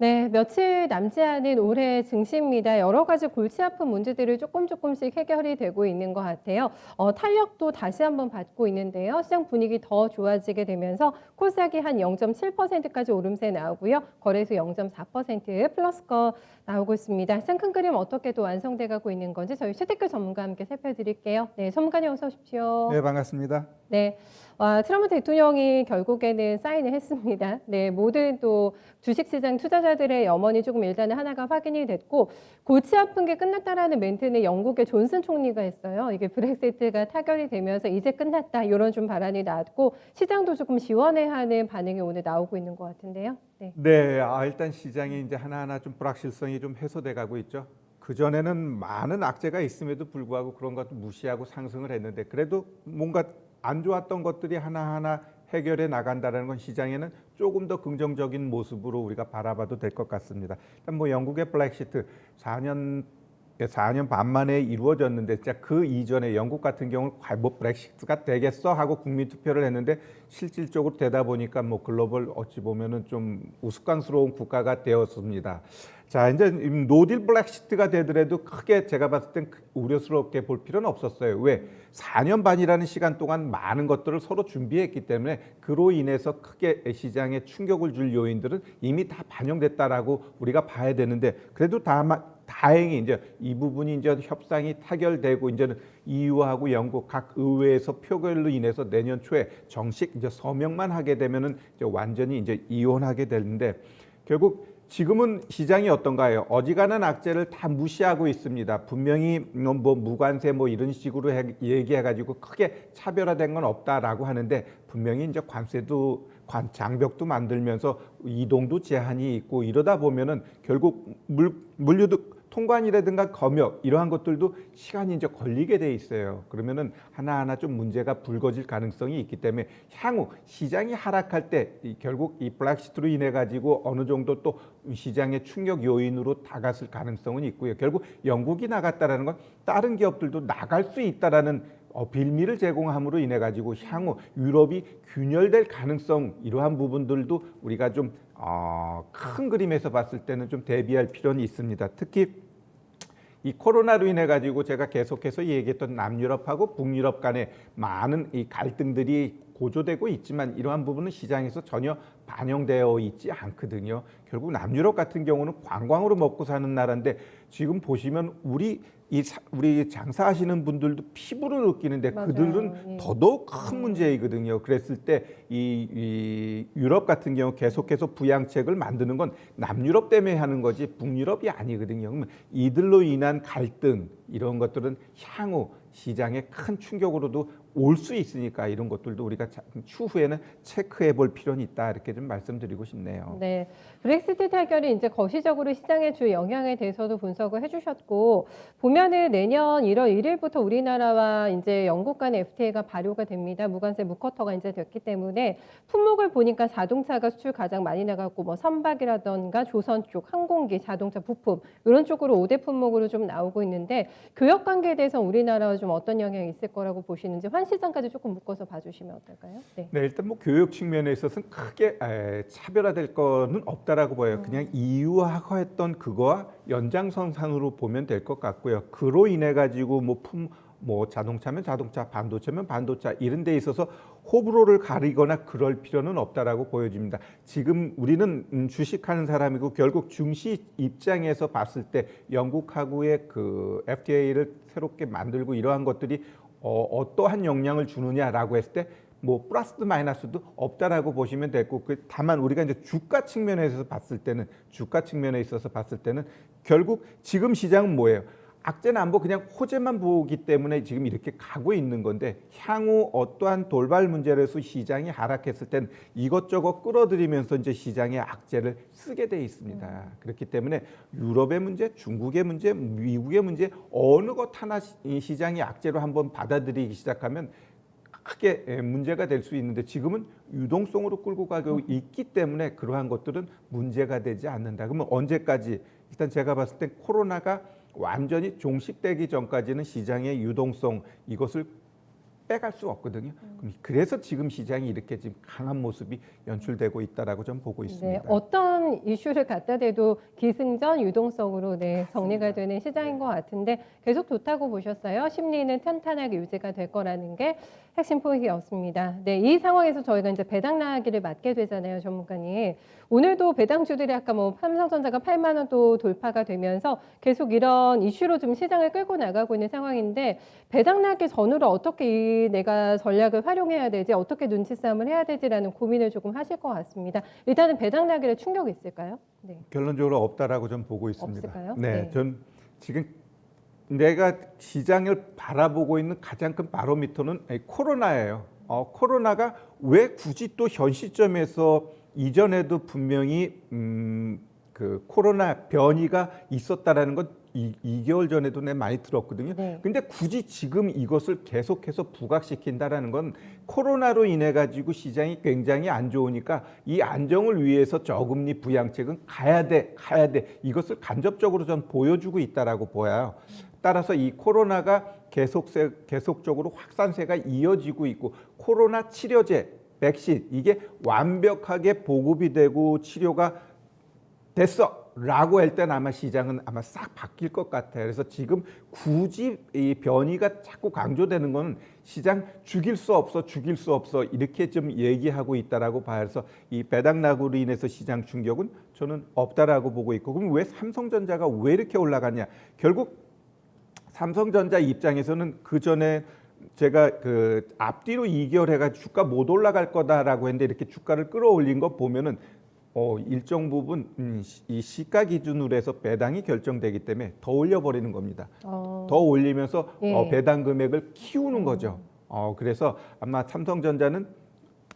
네, 며칠 남지 않은 올해 증시입니다. 여러 가지 골치 아픈 문제들이 조금씩 해결이 되고 있는 것 같아요. 탄력도 다시 한번 받고 있는데요. 시장 분위기 더 좋아지게 되면서 코스닥이 한 0.7%까지 오름세 나오고요. 거래소 0.4% 플러스거 나오고 있습니다. 시장 큰 그림 어떻게 또 완성돼 가고 있는 건지 저희 최대표 전문가와 함께 살펴드릴게요. 네, 전문가님 어서 오십시오. 네, 반갑습니다. 네. 트럼프 대통령이 결국에는 사인을 했습니다. 네, 모든 또 주식시장 투자자들의 염원이 조금 일단은 하나가 확인이 됐고, 골치 아픈 게 끝났다라는 멘트는 영국의 존슨 총리가 했어요. 이게 브렉시트가 타결이 되면서 이제 끝났다, 이런 좀 발언이 나왔고, 시장도 조금 시원해하는 반응이 오늘 나오고 있는 것 같은데요. 네. 네, 일단 시장이 이제 하나하나 좀 불확실성이 좀 해소돼 가고 있죠. 그전에는 많은 악재가 있음에도 불구하고 그런 것도 무시하고 상승을 했는데 그래도 뭔가 안 좋았던 것들이 하나하나 해결해 나간다는 건 시장에는 조금 더 긍정적인 모습으로 우리가 바라봐도 될 것 같습니다. 일단 뭐 영국의 브렉시트 4년 반 만에 이루어졌는데 진짜 그 이전에 영국 같은 경우는 과연 뭐 브렉시트가 되겠어 하고 국민 투표를 했는데 실질적으로 되다 보니까 뭐 글로벌 어찌 보면은 좀 우스꽝스러운 국가가 되었습니다. 자, 이제 노딜 브렉시트가 되더라도 크게 제가 봤을 땐 우려스럽게 볼 필요는 없었어요. 왜? 4년 반이라는 시간 동안 많은 것들을 서로 준비했기 때문에 그로 인해서 크게 시장에 충격을 줄 요인들은 이미 다 반영됐다라고 우리가 봐야 되는데 그래도 다행히 이제 이 부분이 이제 협상이 타결되고 이제는 EU하고 영국 각 의회에서 표결로 인해서 내년 초에 정식 이제 서명만 하게 되면은 이제 완전히 이제 이혼하게 되는데 결국 지금은 시장이 어떤가요? 어지간한 악재를 다 무시하고 있습니다. 분명히 뭐 무관세 뭐 이런 식으로 얘기해가지고 크게 차별화된 건 없다라고 하는데 분명히 이제 관세도 장벽도 만들면서 이동도 제한이 있고 이러다 보면은 결국 물류도 통관이라든가 검역 이러한 것들도 시간이 이제 걸리게 돼 있어요. 그러면은 하나하나 좀 문제가 불거질 가능성이 있기 때문에 향후 시장이 하락할 때 결국 이 블랙시트로 인해 가지고 어느 정도 또 시장의 충격 요인으로 다가설 가능성은 있고요. 결국 영국이 나갔다라는 건 다른 기업들도 나갈 수 있다라는 빌미를 제공함으로 인해 가지고 향후 유럽이 균열될 가능성 이러한 부분들도 우리가 좀 큰 그림에서 봤을 때는 좀 대비할 필요는 있습니다. 특히 이 코로나로 인해 가지고 제가 계속해서 얘기했던 남유럽하고 북유럽 간의 많은 이 갈등들이 고조되고 있지만 이러한 부분은 시장에서 전혀 반영되어 있지 않거든요. 결국 남유럽 같은 경우는 관광으로 먹고 사는 나라인데 지금 보시면 우리 장사하시는 분들도 피부로 느끼는데 맞아요. 그들은 예. 더더욱 큰 문제이거든요. 그랬을 때 이 유럽 같은 경우 계속해서 부양책을 만드는 건 남유럽 때문에 하는 거지 북유럽이 아니거든요. 그러면 이들로 인한 갈등 이런 것들은 향후 시장에 큰 충격으로도 올 수 있으니까 이런 것들도 우리가 추후에는 체크해 볼 필요는 있다 이렇게 좀 말씀드리고 싶네요. 네, 브렉시트 타결이 이제 거시적으로 시장에 줄 영향에 대해서도 분석을 해주셨고, 보면은 내년 1월 1일부터 우리나라와 이제 영국 간의 FTA가 발효가 됩니다. 무관세 무쿼터가 이제 됐기 때문에 품목을 보니까 자동차가 수출 가장 많이 나갔고, 뭐 선박이라던가 조선 쪽, 항공기, 자동차 부품 이런 쪽으로 5대 품목으로 좀 나오고 있는데 교역 관계에 대해서 우리나라와 좀 어떤 영향이 있을 거라고 보시는지 환 시장까지 조금 묶어서 봐주시면 어떨까요? 네. 네, 일단 뭐 교육 측면에 있어서는 크게 차별화될 거는 없다라고 보여요. 그냥 EU하고 했던 그거와 연장선상으로 보면 될 것 같고요. 그로 인해 가지고 뭐 자동차면 자동차, 반도체면 반도체 이런 데 있어서 호불호를 가리거나 그럴 필요는 없다라고 보여집니다. 지금 우리는 주식하는 사람이고 결국 증시 입장에서 봤을 때 영국하고의 그 FTA를 새롭게 만들고 이러한 것들이 어떠한 영향을 주느냐라고 했을 때 뭐 플러스도 마이너스도 없다라고 보시면 되고 다만 우리가 이제 주가 측면에서 봤을 때는 결국 지금 시장은 뭐예요? 악재는 안 보고 그냥 호재만 보기 때문에 지금 이렇게 가고 있는 건데 향후 어떠한 돌발 문제로 해서 시장이 하락했을 때는 이것저것 끌어들이면서 이제 시장의 악재를 쓰게 돼 있습니다. 그렇기 때문에 유럽의 문제, 중국의 문제, 미국의 문제 어느 것 하나 시장이 악재로 한번 받아들이기 시작하면 크게 문제가 될 수 있는데 지금은 유동성으로 끌고 가고 있기 때문에 그러한 것들은 문제가 되지 않는다. 그러면 언제까지? 일단 제가 봤을 때 코로나가 완전히 종식되기 전까지는 시장의 유동성 이것을 빼갈 수 없거든요. 그래서 지금 시장이 이렇게 지금 강한 모습이 연출되고 있다라고 좀 보고 네, 있습니다. 어떤 이슈를 갖다 대도 기승전 유동성으로 정리가 되는 시장인 것 같은데 계속 좋다고 보셨어요. 심리는 탄탄하게 유지가 될 거라는 게 핵심 포인트였습니다. 네, 이 상황에서 저희가 이제 배당 나가기를 맞게 되잖아요, 전문가님. 오늘도 배당주들이 아까 뭐 삼성전자가 8만 원 또 돌파가 되면서 계속 이런 이슈로 좀 시장을 끌고 나가고 있는 상황인데 배당 나기 전으로 어떻게 내가 전략을 활용해야 되지, 어떻게 눈치 싸움을 해야 되지라는 고민을 조금 하실 것 같습니다. 일단은 배당 나기에 충격이 있을까요? 네. 결론적으로 없다라고 좀 보고 있습니다. 없을까요? 네, 네. 전 지금 내가 시장을 바라보고 있는 가장 큰 바로미터는 코로나예요. 코로나가 왜 굳이 또 현 시점에서 이전에도 분명히 그 코로나 변이가 있었다라는 건 2개월 전에도 내가 많이 들었거든요. 네. 근데 굳이 지금 이것을 계속해서 부각시킨다라는 건 코로나로 인해 가지고 시장이 굉장히 안 좋으니까 이 안정을 위해서 저금리 부양책은 가야 돼. 이것을 간접적으로 전 보여주고 있다라고 보여요. 따라서 이 코로나가 계속적으로 확산세가 이어지고 있고 코로나 치료제, 백신 이게 완벽하게 보급이 되고 치료가 됐어라고 할 때는 아마 시장은 아마 싹 바뀔 것 같아요. 그래서 지금 굳이 이 변이가 자꾸 강조되는 거는 시장 죽일 수 없어 이렇게 좀 얘기하고 있다라고 봐요. 그래서 이 배당 낙으로 인해서 시장 충격은 저는 없다라고 보고 있고, 그럼 왜 삼성전자가 왜 이렇게 올라갔냐? 결국 삼성전자 입장에서는 그 전에 제가 그 앞뒤로 2개월 해가지고 주가 못 올라갈 거다라고 했는데 이렇게 주가를 끌어올린 거 보면은 일정 부분 이 시가 기준으로 해서 배당이 결정되기 때문에 더 올려버리는 겁니다. 더 올리면서 예. 배당 금액을 키우는 거죠. 그래서 아마 삼성전자는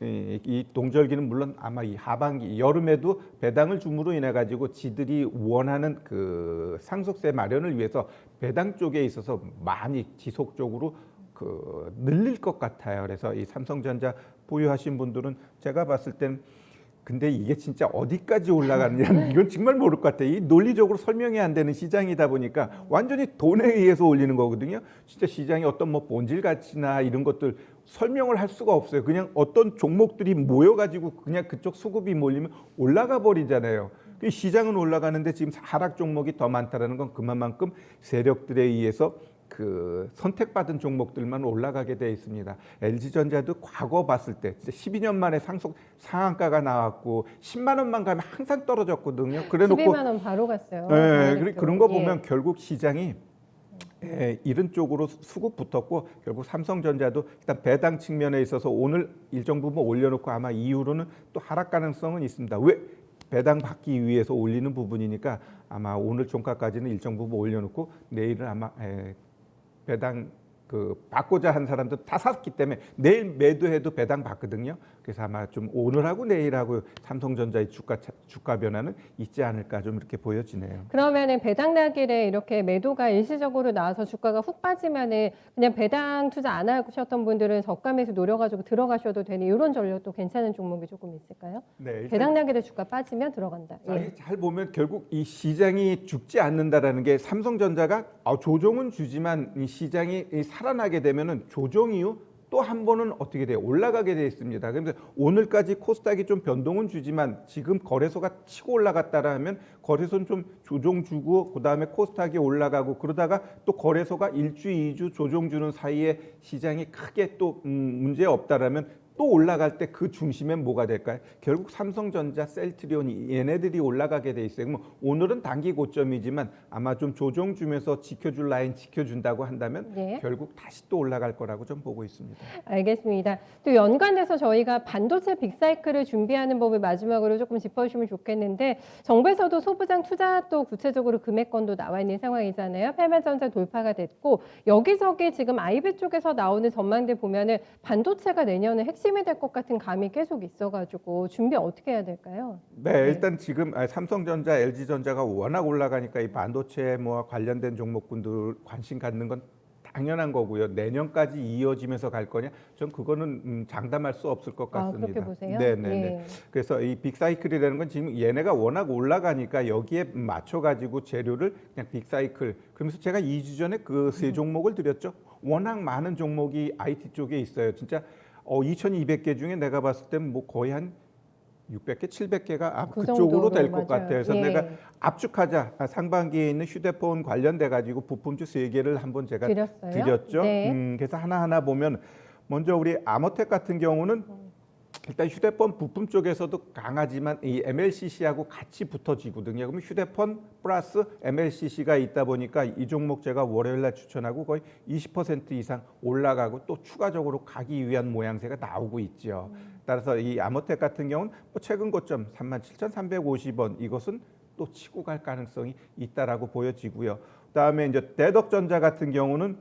이 동절기는 물론 아마 이 하반기 여름에도 배당을 줌으로 인해 가지고 지들이 원하는 그 상속세 마련을 위해서 배당 쪽에 있어서 많이 지속적으로 그 늘릴 것 같아요. 그래서 이 삼성전자 보유하신 분들은 제가 봤을 땐 근데 이게 진짜 어디까지 올라가느냐 이건 정말 모를 것 같아요. 이 논리적으로 설명이 안 되는 시장이다 보니까 완전히 돈에 의해서 올리는 거거든요. 진짜 시장이 어떤 뭐 본질 가치나 이런 것들 설명을 할 수가 없어요. 그냥 어떤 종목들이 모여가지고 그냥 그쪽 수급이 몰리면 올라가 버리잖아요. 그 시장은 올라가는데 지금 하락 종목이 더 많다라는 건 그만큼 세력들에 의해서 그 선택받은 종목들만 올라가게 돼 있습니다. LG전자도 과거 봤을 때 진짜 12년 만에 상한가가 나왔고 10만 원만 가면 항상 떨어졌거든요. 그래놓고 12만 원 바로 갔어요. 네, 그런 거 보면 예. 결국 시장이 이런 쪽으로 수급 붙었고 결국 삼성전자도 일단 배당 측면에 있어서 오늘 일정 부분 올려놓고 아마 이후로는 또 하락 가능성은 있습니다. 왜? 배당 받기 위해서 올리는 부분이니까 아마 오늘 종가까지는 일정 부분 올려놓고 내일은 아마 배당 그 받고자 한 사람도 다 샀기 때문에 내일 매도해도 배당 받거든요. 그래서 아마 좀 오늘하고 내일하고 삼성전자의 주가 변화는 있지 않을까 좀 이렇게 보여지네요. 그러면은 배당 나길에 이렇게 매도가 일시적으로 나와서 주가가 훅 빠지면은 그냥 배당 투자 안 하셨던 분들은 저가에서 노려가지고 들어가셔도 되는 이런 전략도 괜찮은 종목이 조금 있을까요? 네, 배당 나길에 주가 빠지면 들어간다. 예. 잘 보면 결국 이 시장이 죽지 않는다라는 게 삼성전자가 조정은 주지만 이 시장이 살아나게 되면은 조정 이후 또 한 번은 어떻게 돼요? 올라가게 돼 있습니다. 그래서 오늘까지 코스닥이 좀 변동은 주지만 지금 거래소가 치고 올라갔다라면 거래소는 좀 조정 주고 그다음에 코스닥이 올라가고 그러다가 또 거래소가 1주, 2주 조정 주는 사이에 시장이 크게 또 문제 없다라면 또 올라갈 때 그 중심엔 뭐가 될까요? 결국 삼성전자, 셀트리온 얘네들이 올라가게 돼 있어요. 그럼 오늘은 단기 고점이지만 아마 좀 조정 주면서 지켜줄 라인 지켜준다고 한다면 네. 결국 다시 또 올라갈 거라고 좀 보고 있습니다. 알겠습니다. 또 연관돼서 저희가 반도체 빅사이클을 준비하는 법을 마지막으로 조금 짚어주시면 좋겠는데 정부에서도 소부장 투자 또 구체적으로 금액권도 나와 있는 상황이잖아요. 8만 전자 돌파가 됐고 여기저기 지금 IB 쪽에서 나오는 전망들 보면은 반도체가 내년에 핵심이 될 것 같은 감이 계속 있어가지고 준비 어떻게 해야 될까요? 네, 일단 지금 삼성전자, LG전자가 워낙 올라가니까 이 반도체 뭐 관련된 종목군들 관심 갖는 건 당연한 거고요. 내년까지 이어지면서 갈 거냐? 전 그거는 장담할 수 없을 것 같습니다. 그렇게 보세요? 네. 예. 그래서 이 빅사이클이라는 건 지금 얘네가 워낙 올라가니까 여기에 맞춰 가지고 재료를 그냥 빅사이클. 그러면서 제가 2주 전에 그 세 종목을 드렸죠. 워낙 많은 종목이 IT 쪽에 있어요. 진짜 2,200개 중에 내가 봤을 때는 뭐 거의 한 600개, 700개가 그 그쪽으로 정도로 될 것 맞아요. 같아요. 그래서 예. 내가 압축하자. 상반기에 있는 휴대폰 관련돼 가지고 부품주 3개를 한번 제가 드렸어요. 드렸죠. 네. 그래서 하나하나 보면 먼저 우리 아모텍 같은 경우는 일단 휴대폰 부품 쪽에서도 강하지만 이 MLCC하고 같이 붙어지거든요. 그러면 휴대폰 플러스 MLCC가 있다 보니까 이 종목 제가 월요일 날 추천하고 거의 20% 이상 올라가고 또 추가적으로 가기 위한 모양새가 나오고 있죠. 따라서 이 아모텍 같은 경우는 뭐 최근 고점 37,350원 이것은 또 치고 갈 가능성이 있다라고 보여지고요. 그다음에 이제 대덕전자 같은 경우는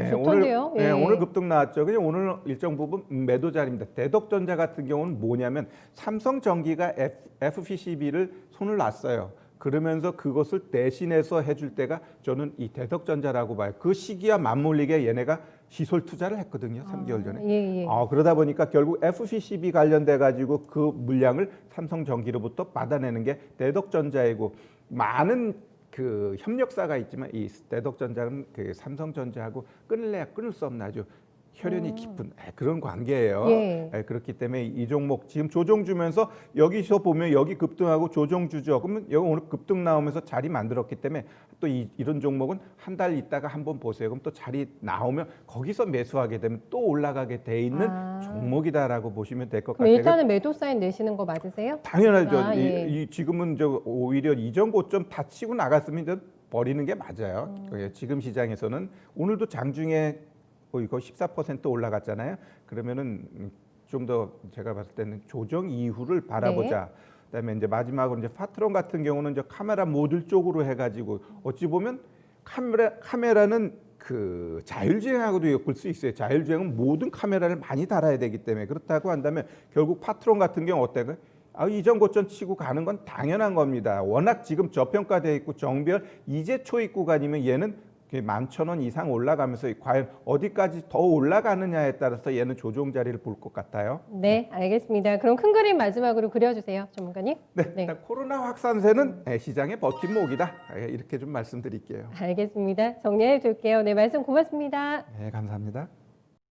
좋던데요? 예. 오늘 급등 나왔죠. 그냥 오늘 일정 부분 매도 자리입니다. 대덕전자 같은 경우는 뭐냐면 삼성전기가 FPCB를 손을 놨어요. 그러면서 그것을 대신해서 해줄 때가 저는 이 대덕전자라고 봐요. 그 시기와 맞물리게 얘네가 시설 투자를 했거든요. 3개월 전에. 예. 그러다 보니까 결국 FPCB 관련돼 가지고 그 물량을 삼성전기로부터 받아내는 게 대덕전자이고 많은 그 협력사가 있지만 이 대덕전자는 그 삼성전자하고 끊을래야 끊을 수 없는 아주 혈연이 깊은 그런 관계예요. 예. 그렇기 때문에 이 종목 지금 조정 주면서 여기서 보면 여기 급등하고 조정 주죠. 그러면 여기 오늘 급등 나오면서 자리 만들었기 때문에 또 이런 종목은 한 달 있다가 한번 보세요. 그럼 또 자리 나오면 거기서 매수하게 되면 또 올라가게 돼 있는 종목이다라고 보시면 될 것 그럼 같아요. 일단은 매도 사인 내시는 거 맞으세요? 당연하죠. 예. 지금은 오히려 이전 고점 다 치고 나갔으면 이제 버리는 게 맞아요. 지금 시장에서는 오늘도 장중에 거의 14% 올라갔잖아요. 그러면은 좀 더 제가 봤을 때는 조정 이후를 바라보자. 그다음에 이제 마지막으로 이제 파트론 같은 경우는 이제 카메라 모듈 쪽으로 해가지고 어찌 보면 카메라는 그 자율주행하고도 엮을 수 있어요. 자율주행은 모든 카메라를 많이 달아야 되기 때문에 그렇다고 한다면 결국 파트론 같은 경우 어때요? 이전 고점 치고 가는 건 당연한 겁니다. 워낙 지금 저평가되어 있고 정별 이제 초입 구간이면 얘는 11,000원 이상 올라가면서 과연 어디까지 더 올라가느냐에 따라서 얘는 조정 자리를 볼 것 같아요. 네, 알겠습니다. 그럼 큰 그림 마지막으로 그려주세요, 전문가님. 네, 일단 코로나 확산세는 시장의 버팀목이다. 이렇게 좀 말씀드릴게요. 알겠습니다. 정리해 줄게요. 네, 말씀 고맙습니다. 네, 감사합니다.